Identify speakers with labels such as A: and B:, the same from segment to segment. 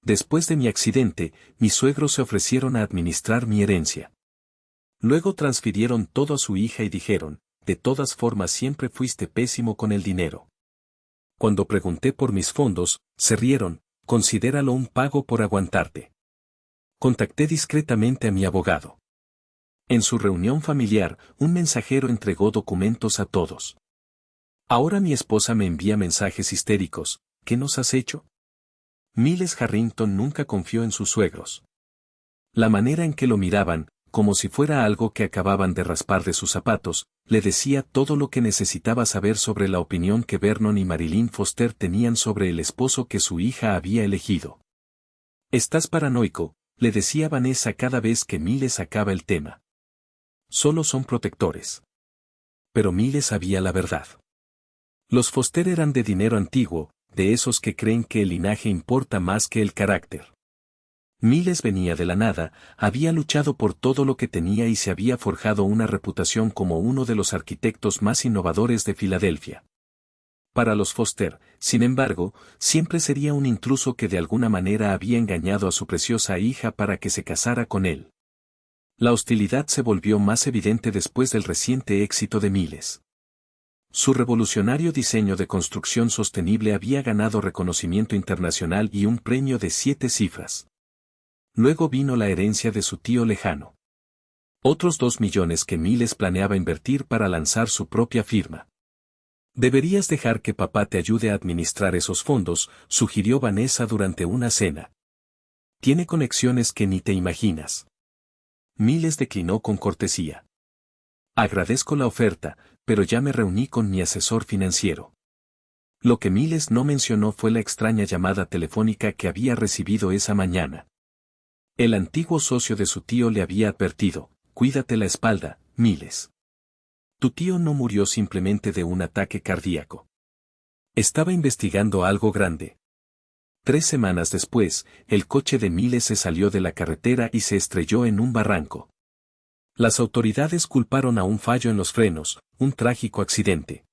A: Después de mi accidente, mis suegros se ofrecieron a administrar mi herencia. Luego transfirieron todo a su hija y dijeron, de todas formas siempre fuiste pésimo con el dinero. Cuando pregunté por mis fondos, se rieron, considéralo un pago por aguantarte. Contacté discretamente a mi abogado. En su reunión familiar, un mensajero entregó documentos a todos. Ahora mi esposa me envía mensajes histéricos, ¿qué nos has hecho? Miles Harrington nunca confió en sus suegros. La manera en que lo miraban, como si fuera algo que acababan de raspar de sus zapatos, le decía todo lo que necesitaba saber sobre la opinión que Vernon y Marilyn Foster tenían sobre el esposo que su hija había elegido. Estás paranoico, le decía Vanessa cada vez que Miles sacaba el tema. Solo son protectores. Pero Miles sabía la verdad. Los Foster eran de dinero antiguo, de esos que creen que el linaje importa más que el carácter. Miles venía de la nada, había luchado por todo lo que tenía y se había forjado una reputación como uno de los arquitectos más innovadores de Filadelfia. Para los Foster, sin embargo, siempre sería un intruso que de alguna manera había engañado a su preciosa hija para que se casara con él. La hostilidad se volvió más evidente después del reciente éxito de Miles. Su revolucionario diseño de construcción sostenible había ganado reconocimiento internacional y un premio de 7 cifras. Luego vino la herencia de su tío lejano. Otros 2 millones que Miles planeaba invertir para lanzar su propia firma. Deberías dejar que papá te ayude a administrar esos fondos, sugirió Vanessa durante una cena. Tiene conexiones que ni te imaginas. Miles declinó con cortesía. Agradezco la oferta, pero ya me reuní con mi asesor financiero. Lo que Miles no mencionó fue la extraña llamada telefónica que había recibido esa mañana. El antiguo socio de su tío le había advertido, cuídate la espalda, Miles. Tu tío no murió simplemente de un ataque cardíaco. Estaba investigando algo grande. 3 semanas después, el coche de Miles se salió de la carretera y se estrelló en un barranco. Las autoridades culparon a un fallo en los frenos, un trágico accidente.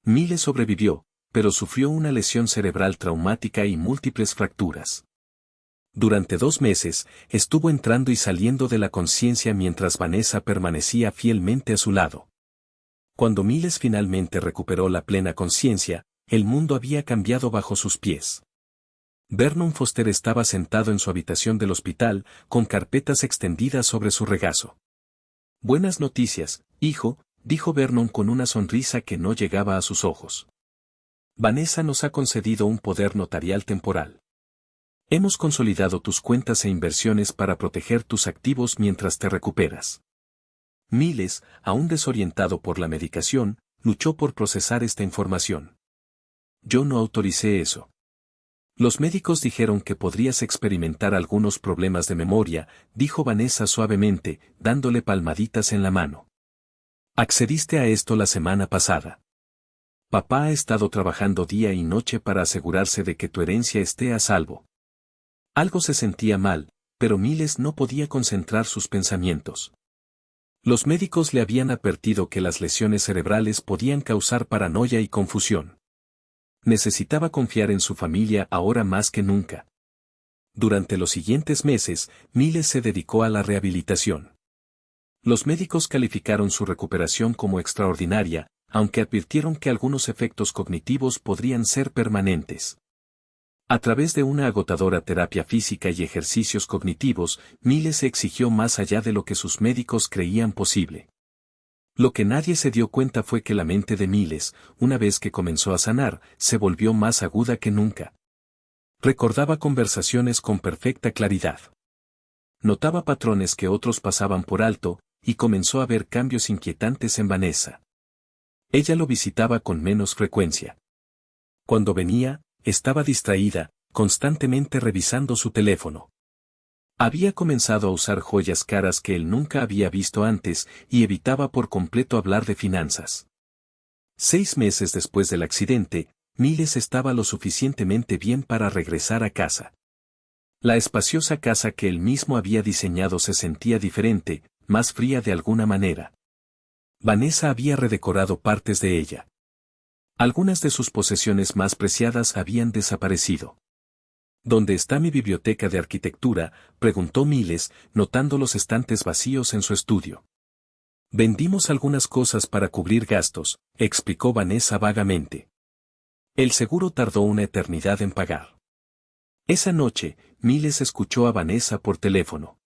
A: Miles sobrevivió, pero sufrió una lesión cerebral traumática y múltiples fracturas. Durante 2 meses, estuvo entrando y saliendo de la conciencia mientras Vanessa permanecía fielmente a su lado. Cuando Miles finalmente recuperó la plena conciencia, el mundo había cambiado bajo sus pies. Vernon Foster estaba sentado en su habitación del hospital, con carpetas extendidas sobre su regazo. Buenas noticias, hijo, dijo Vernon con una sonrisa que no llegaba a sus ojos. Vanessa nos ha concedido un poder notarial temporal. Hemos consolidado tus cuentas e inversiones para proteger tus activos mientras te recuperas. Miles, aún desorientado por la medicación, luchó por procesar esta información. Yo no autoricé eso. Los médicos dijeron que podrías experimentar algunos problemas de memoria, dijo Vanessa suavemente, dándole palmaditas en la mano. Accediste a esto la semana pasada. Papá ha estado trabajando día y noche para asegurarse de que tu herencia esté a salvo. Algo se sentía mal, pero Miles no podía concentrar sus pensamientos. Los médicos le habían advertido que las lesiones cerebrales podían causar paranoia y confusión. Necesitaba confiar en su familia ahora más que nunca. Durante los siguientes meses, Miles se dedicó a la rehabilitación. Los médicos calificaron su recuperación como extraordinaria, aunque advirtieron que algunos efectos cognitivos podrían ser permanentes. A través de una agotadora terapia física y ejercicios cognitivos, Miles se exigió más allá de lo que sus médicos creían posible. Lo que nadie se dio cuenta fue que la mente de Miles, una vez que comenzó a sanar, se volvió más aguda que nunca. Recordaba conversaciones con perfecta claridad. Notaba patrones que otros pasaban por alto, y comenzó a ver cambios inquietantes en Vanessa. Ella lo visitaba con menos frecuencia. Cuando venía, estaba distraída, constantemente revisando su teléfono. Había comenzado a usar joyas caras que él nunca había visto antes y evitaba por completo hablar de finanzas. 6 meses después del accidente, Miles estaba lo suficientemente bien para regresar a casa. La espaciosa casa que él mismo había diseñado se sentía diferente, más fría de alguna manera. Vanessa había redecorado partes de ella. Algunas de sus posesiones más preciadas habían desaparecido. ¿Dónde está mi biblioteca de arquitectura?, preguntó Miles, notando los estantes vacíos en su estudio. Vendimos algunas cosas para cubrir gastos, explicó Vanessa vagamente. El seguro tardó una eternidad en pagar. Esa noche, Miles escuchó a Vanessa por teléfono.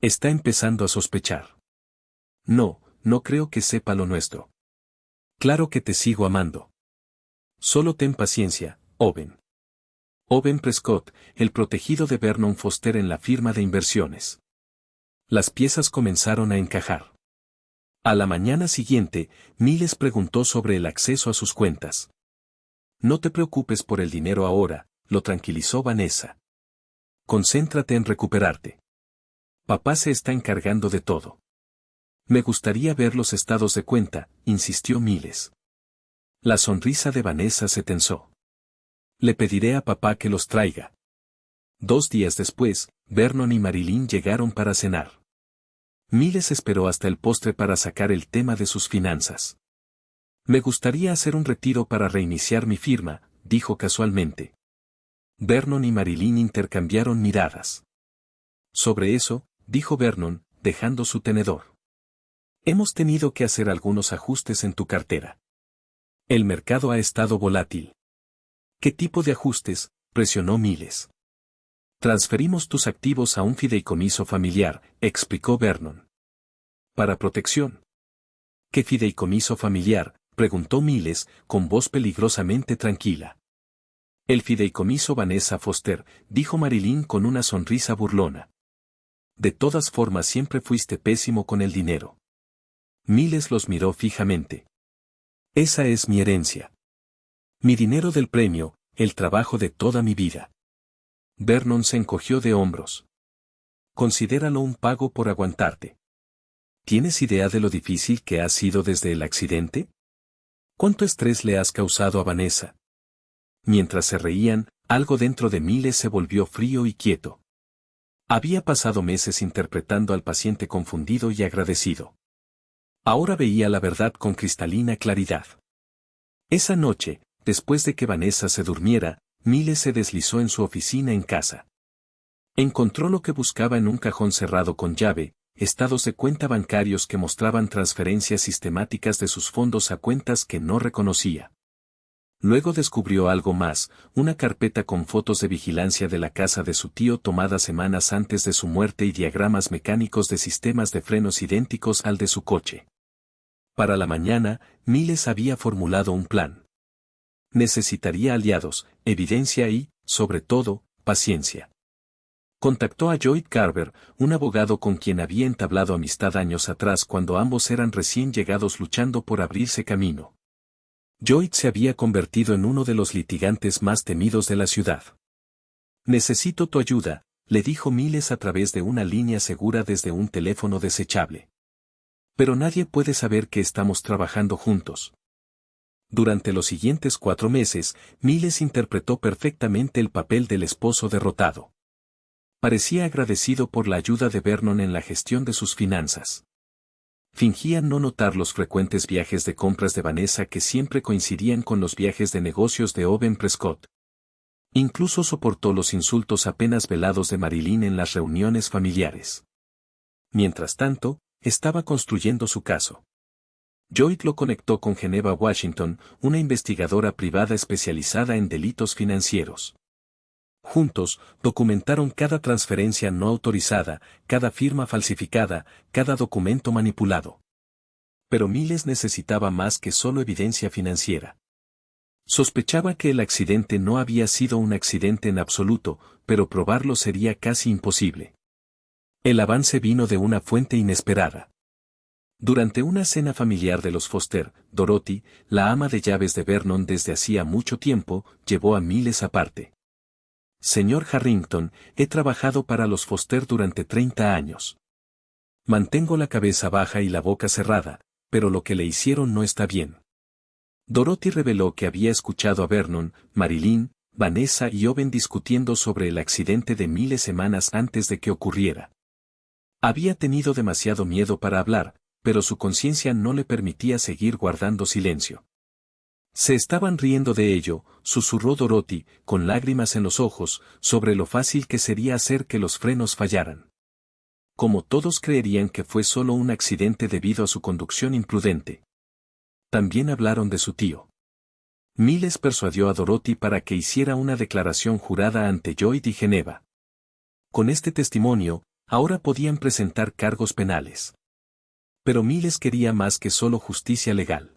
A: Está empezando a sospechar. No, no creo que sepa lo nuestro. Claro que te sigo amando. Solo ten paciencia, Owen. Owen Prescott, el protegido de Vernon Foster en la firma de inversiones. Las piezas comenzaron a encajar. A la mañana siguiente, Miles preguntó sobre el acceso a sus cuentas. No te preocupes por el dinero ahora, lo tranquilizó Vanessa. Concéntrate en recuperarte. Papá se está encargando de todo. Me gustaría ver los estados de cuenta, insistió Miles. La sonrisa de Vanessa se tensó. Le pediré a papá que los traiga. 2 días después, Vernon y Marilyn llegaron para cenar. Miles esperó hasta el postre para sacar el tema de sus finanzas. Me gustaría hacer un retiro para reiniciar mi firma, dijo casualmente. Vernon y Marilyn intercambiaron miradas. Sobre eso, dijo Vernon, dejando su tenedor. Hemos tenido que hacer algunos ajustes en tu cartera. El mercado ha estado volátil. ¿Qué tipo de ajustes?, presionó Miles. Transferimos tus activos a un fideicomiso familiar, explicó Vernon. Para protección. ¿Qué fideicomiso familiar?, preguntó Miles, con voz peligrosamente tranquila. El fideicomiso Vanessa Foster, dijo Marilyn con una sonrisa burlona. De todas formas siempre fuiste pésimo con el dinero. Miles los miró fijamente. Esa es mi herencia. Mi dinero del premio, el trabajo de toda mi vida. Vernon se encogió de hombros. Considéralo un pago por aguantarte. ¿Tienes idea de lo difícil que ha sido desde el accidente? ¿Cuánto estrés le has causado a Vanessa? Mientras se reían, algo dentro de Miles se volvió frío y quieto. Había pasado meses interpretando al paciente confundido y agradecido. Ahora veía la verdad con cristalina claridad. Esa noche, después de que Vanessa se durmiera, Miles se deslizó en su oficina en casa. Encontró lo que buscaba en un cajón cerrado con llave, estados de cuenta bancarios que mostraban transferencias sistemáticas de sus fondos a cuentas que no reconocía. Luego descubrió algo más, una carpeta con fotos de vigilancia de la casa de su tío tomadas semanas antes de su muerte y diagramas mecánicos de sistemas de frenos idénticos al de su coche. Para la mañana, Miles había formulado un plan. Necesitaría aliados, evidencia y, sobre todo, paciencia. Contactó a Lloyd Carver, un abogado con quien había entablado amistad años atrás cuando ambos eran recién llegados luchando por abrirse camino. Lloyd se había convertido en uno de los litigantes más temidos de la ciudad. Necesito tu ayuda, le dijo Miles a través de una línea segura desde un teléfono desechable. Pero nadie puede saber que estamos trabajando juntos. Durante los siguientes 4 meses, Miles interpretó perfectamente el papel del esposo derrotado. Parecía agradecido por la ayuda de Vernon en la gestión de sus finanzas. Fingía no notar los frecuentes viajes de compras de Vanessa que siempre coincidían con los viajes de negocios de Owen Prescott. Incluso soportó los insultos apenas velados de Marilyn en las reuniones familiares. Mientras tanto, estaba construyendo su caso. Lloyd lo conectó con Geneva Washington, una investigadora privada especializada en delitos financieros. Juntos, documentaron cada transferencia no autorizada, cada firma falsificada, cada documento manipulado. Pero Miles necesitaba más que solo evidencia financiera. Sospechaba que el accidente no había sido un accidente en absoluto, pero probarlo sería casi imposible. El avance vino de una fuente inesperada. Durante una cena familiar de los Foster, Dorothy, la ama de llaves de Vernon desde hacía mucho tiempo, llevó a Miles aparte. Señor Harrington, he trabajado para los Foster durante 30 años. Mantengo la cabeza baja y la boca cerrada, pero lo que le hicieron no está bien. Dorothy reveló que había escuchado a Vernon, Marilyn, Vanessa y Owen discutiendo sobre el accidente de Miles semanas antes de que ocurriera. Había tenido demasiado miedo para hablar, pero su conciencia no le permitía seguir guardando silencio. Se estaban riendo de ello, susurró Dorothy, con lágrimas en los ojos, sobre lo fácil que sería hacer que los frenos fallaran. Como todos creerían que fue solo un accidente debido a su conducción imprudente. También hablaron de su tío. Miles persuadió a Dorothy para que hiciera una declaración jurada ante Lloyd y Geneva. Con este testimonio, ahora podían presentar cargos penales. Pero Miles quería más que solo justicia legal.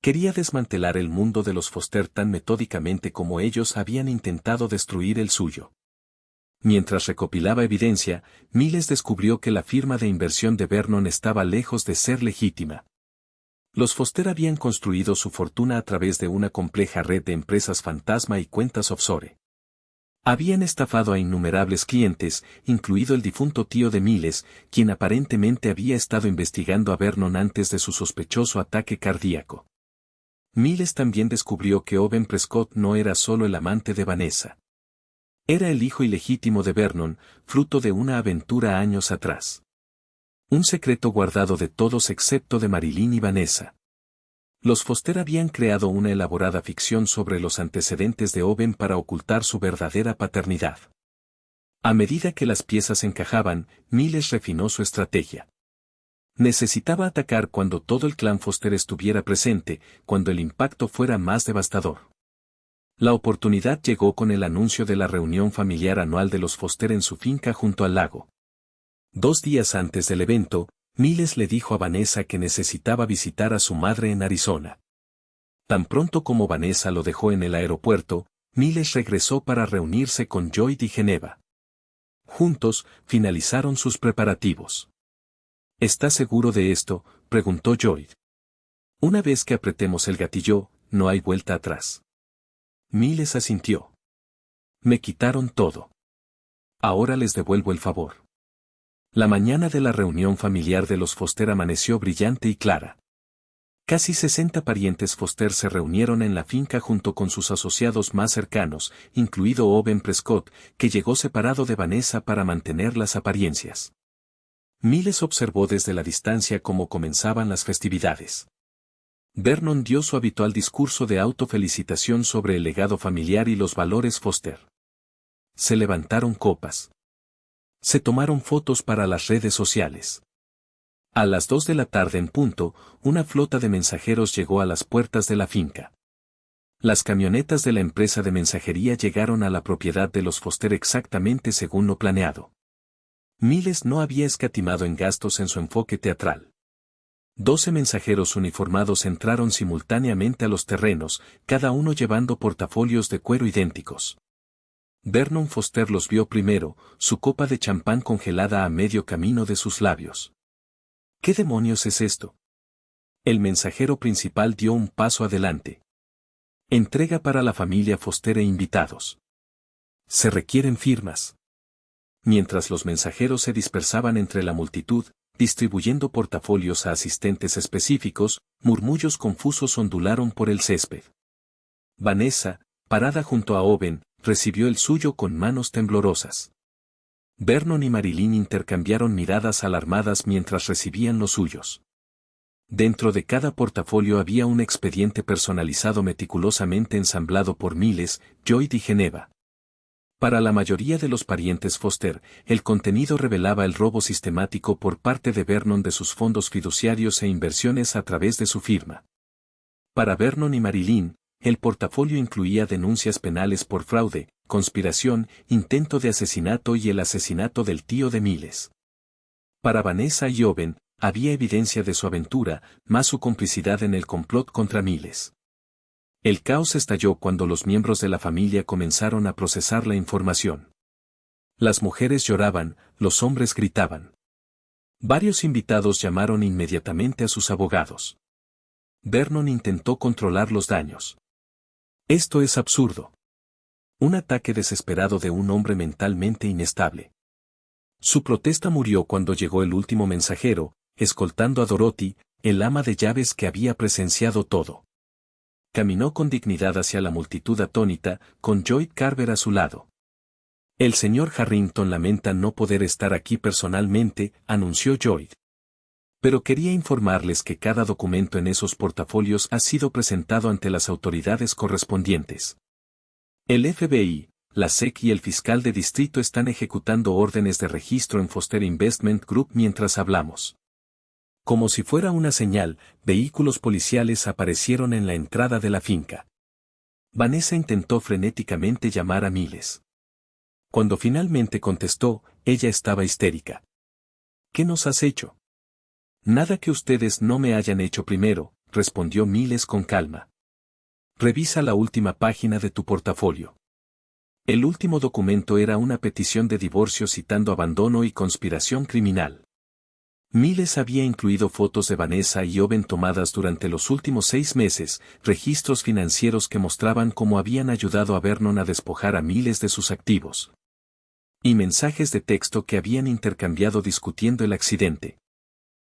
A: Quería desmantelar el mundo de los Foster tan metódicamente como ellos habían intentado destruir el suyo. Mientras recopilaba evidencia, Miles descubrió que la firma de inversión de Vernon estaba lejos de ser legítima. Los Foster habían construido su fortuna a través de una compleja red de empresas fantasma y cuentas offshore. Habían estafado a innumerables clientes, incluido el difunto tío de Miles, quien aparentemente había estado investigando a Vernon antes de su sospechoso ataque cardíaco. Miles también descubrió que Owen Prescott no era solo el amante de Vanessa. Era el hijo ilegítimo de Vernon, fruto de una aventura años atrás. Un secreto guardado de todos excepto de Marilyn y Vanessa. Los Foster habían creado una elaborada ficción sobre los antecedentes de Owen para ocultar su verdadera paternidad. A medida que las piezas encajaban, Miles refinó su estrategia. Necesitaba atacar cuando todo el clan Foster estuviera presente, cuando el impacto fuera más devastador. La oportunidad llegó con el anuncio de la reunión familiar anual de los Foster en su finca junto al lago. 2 días antes del evento, Miles le dijo a Vanessa que necesitaba visitar a su madre en Arizona. Tan pronto como Vanessa lo dejó en el aeropuerto, Miles regresó para reunirse con Lloyd y Geneva. Juntos, finalizaron sus preparativos. ¿Estás seguro de esto?, preguntó Lloyd. Una vez que apretemos el gatillo, no hay vuelta atrás. Miles asintió. Me quitaron todo. Ahora les devuelvo el favor. La mañana de la reunión familiar de los Foster amaneció brillante y clara. Casi 60 parientes Foster se reunieron en la finca junto con sus asociados más cercanos, incluido Owen Prescott, que llegó separado de Vanessa para mantener las apariencias. Miles observó desde la distancia cómo comenzaban las festividades. Vernon dio su habitual discurso de autofelicitación sobre el legado familiar y los valores Foster. Se levantaron copas. Se tomaron fotos para las redes sociales. A las 2 de la tarde en punto, una flota de mensajeros llegó a las puertas de la finca. Las camionetas de la empresa de mensajería llegaron a la propiedad de los Foster exactamente según lo planeado. Miles no había escatimado en gastos en su enfoque teatral. 12 mensajeros uniformados entraron simultáneamente a los terrenos, cada uno llevando portafolios de cuero idénticos. Vernon Foster los vio primero, su copa de champán congelada a medio camino de sus labios. ¿Qué demonios es esto? El mensajero principal dio un paso adelante. Entrega para la familia Foster e invitados. Se requieren firmas. Mientras los mensajeros se dispersaban entre la multitud, distribuyendo portafolios a asistentes específicos, murmullos confusos ondularon por el césped. Vanessa, parada junto a Owen, recibió el suyo con manos temblorosas. Vernon y Marilyn intercambiaron miradas alarmadas mientras recibían los suyos. Dentro de cada portafolio había un expediente personalizado meticulosamente ensamblado por Miles, Lloyd y Geneva. Para la mayoría de los parientes Foster, el contenido revelaba el robo sistemático por parte de Vernon de sus fondos fiduciarios e inversiones a través de su firma. Para Vernon y Marilyn, el portafolio incluía denuncias penales por fraude, conspiración, intento de asesinato y el asesinato del tío de Miles. Para Vanessa y Owen, había evidencia de su aventura, más su complicidad en el complot contra Miles. El caos estalló cuando los miembros de la familia comenzaron a procesar la información. Las mujeres lloraban, los hombres gritaban. Varios invitados llamaron inmediatamente a sus abogados. Vernon intentó controlar los daños. Esto es absurdo. Un ataque desesperado de un hombre mentalmente inestable. Su protesta murió cuando llegó el último mensajero, escoltando a Dorothy, el ama de llaves que había presenciado todo. Caminó con dignidad hacia la multitud atónita, con Lloyd Carver a su lado. El señor Harrington lamenta no poder estar aquí personalmente, anunció Lloyd. Pero quería informarles que cada documento en esos portafolios ha sido presentado ante las autoridades correspondientes. El FBI, la SEC y el fiscal de distrito están ejecutando órdenes de registro en Foster Investment Group mientras hablamos. Como si fuera una señal, vehículos policiales aparecieron en la entrada de la finca. Vanessa intentó frenéticamente llamar a Miles. Cuando finalmente contestó, ella estaba histérica. ¿Qué nos has hecho? Nada que ustedes no me hayan hecho primero, respondió Miles con calma. Revisa la última página de tu portafolio. El último documento era una petición de divorcio citando abandono y conspiración criminal. Miles había incluido fotos de Vanessa y Owen tomadas durante los últimos 6 meses, registros financieros que mostraban cómo habían ayudado a Vernon a despojar a Miles de sus activos. Y mensajes de texto que habían intercambiado discutiendo el accidente.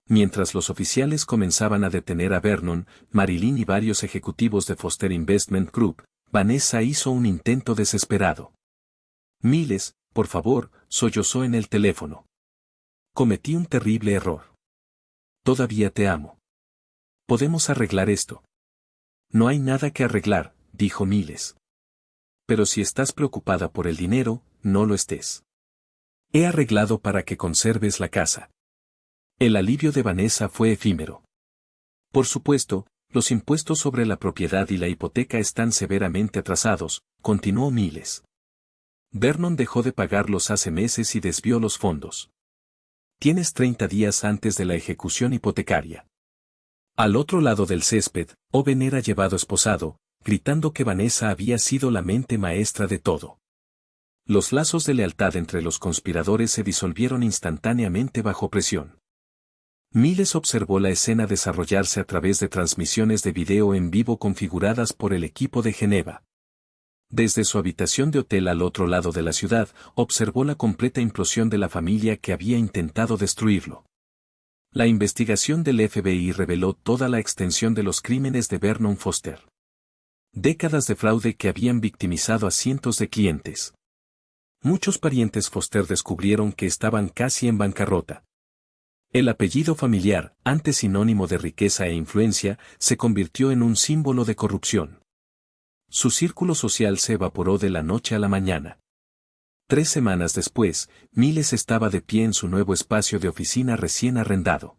A: Mientras los oficiales comenzaban a detener a Vernon, Marilyn y varios ejecutivos de Foster Investment Group, Vanessa hizo un intento desesperado. Miles, por favor, sollozó en el teléfono. Cometí un terrible error. Todavía te amo. Podemos arreglar esto. No hay nada que arreglar, dijo Miles. Pero si estás preocupada por el dinero, no lo estés. He arreglado para que conserves la casa. El alivio de Vanessa fue efímero. Por supuesto, los impuestos sobre la propiedad y la hipoteca están severamente atrasados, continuó Miles. Vernon dejó de pagarlos hace meses y desvió los fondos. Tienes 30 días antes de la ejecución hipotecaria. Al otro lado del césped, Owen era llevado esposado, gritando que Vanessa había sido la mente maestra de todo. Los lazos de lealtad entre los conspiradores se disolvieron instantáneamente bajo presión. Miles observó la escena desarrollarse a través de transmisiones de video en vivo configuradas por el equipo de Geneva. Desde su habitación de hotel al otro lado de la ciudad, observó la completa implosión de la familia que había intentado destruirlo. La investigación del FBI reveló toda la extensión de los crímenes de Vernon Foster. Décadas de fraude que habían victimizado a cientos de clientes. Muchos parientes Foster descubrieron que estaban casi en bancarrota. El apellido familiar, antes sinónimo de riqueza e influencia, se convirtió en un símbolo de corrupción. Su círculo social se evaporó de la noche a la mañana. 3 semanas después, Miles estaba de pie en su nuevo espacio de oficina recién arrendado.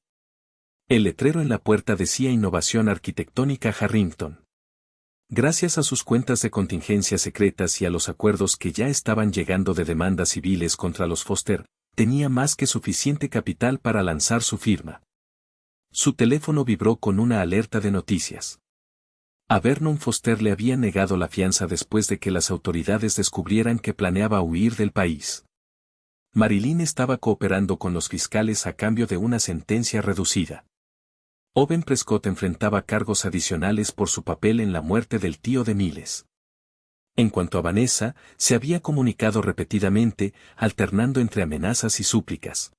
A: El letrero en la puerta decía Innovación Arquitectónica Harrington. Gracias a sus cuentas de contingencia secretas y a los acuerdos que ya estaban llegando de demandas civiles contra los Foster, tenía más que suficiente capital para lanzar su firma. Su teléfono vibró con una alerta de noticias. A Vernon Foster le habían negado la fianza después de que las autoridades descubrieran que planeaba huir del país. Marilyn estaba cooperando con los fiscales a cambio de una sentencia reducida. Owen Prescott enfrentaba cargos adicionales por su papel en la muerte del tío de Miles. En cuanto a Vanessa, se había comunicado repetidamente, alternando entre amenazas y súplicas.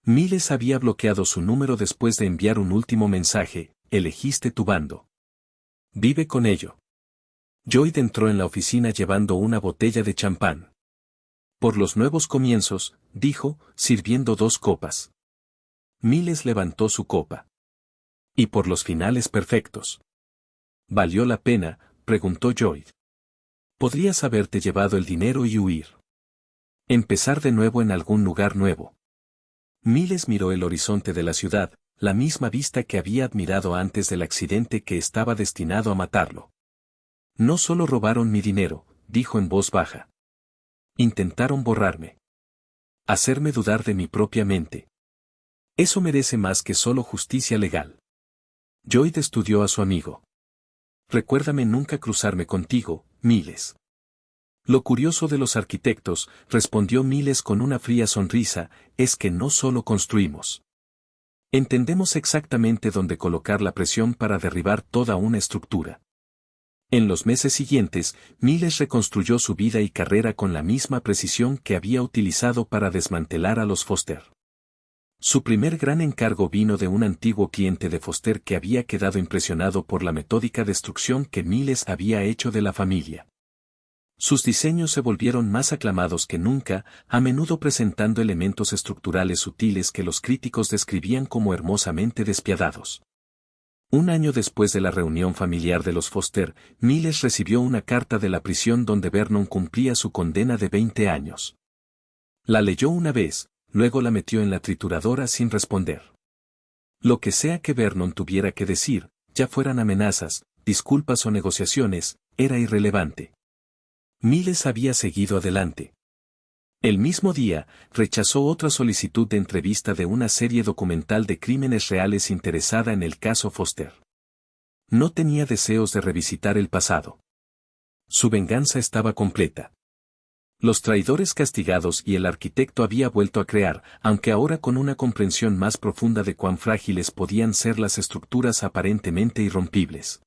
A: Miles había bloqueado su número después de enviar un último mensaje: elegiste tu bando. Vive con ello. Lloyd entró en la oficina llevando una botella de champán. Por los nuevos comienzos, dijo, sirviendo 2 copas. Miles levantó su copa. Y por los finales perfectos. ¿Valió la pena?, preguntó Lloyd. Podrías haberte llevado el dinero y huir. Empezar de nuevo en algún lugar nuevo. Miles miró el horizonte de la ciudad, la misma vista que había admirado antes del accidente que estaba destinado a matarlo. No solo robaron mi dinero, dijo en voz baja. Intentaron borrarme. Hacerme dudar de mi propia mente. Eso merece más que solo justicia legal. Lloyd estudió a su amigo. Recuérdame nunca cruzarme contigo, Miles. Lo curioso de los arquitectos, respondió Miles con una fría sonrisa, es que no solo construimos. Entendemos exactamente dónde colocar la presión para derribar toda una estructura. En los meses siguientes, Miles reconstruyó su vida y carrera con la misma precisión que había utilizado para desmantelar a los Foster. Su primer gran encargo vino de un antiguo cliente de Foster que había quedado impresionado por la metódica destrucción que Miles había hecho de la familia. Sus diseños se volvieron más aclamados que nunca, a menudo presentando elementos estructurales sutiles que los críticos describían como hermosamente despiadados. Un año después de la reunión familiar de los Foster, Miles recibió una carta de la prisión donde Vernon cumplía su condena de 20 años. La leyó una vez, luego la metió en la trituradora sin responder. Lo que sea que Vernon tuviera que decir, ya fueran amenazas, disculpas o negociaciones, era irrelevante. Miles había seguido adelante. El mismo día, rechazó otra solicitud de entrevista de una serie documental de crímenes reales interesada en el caso Foster. No tenía deseos de revisitar el pasado. Su venganza estaba completa. Los traidores castigados y el arquitecto había vuelto a crear, aunque ahora con una comprensión más profunda de cuán frágiles podían ser las estructuras aparentemente irrompibles.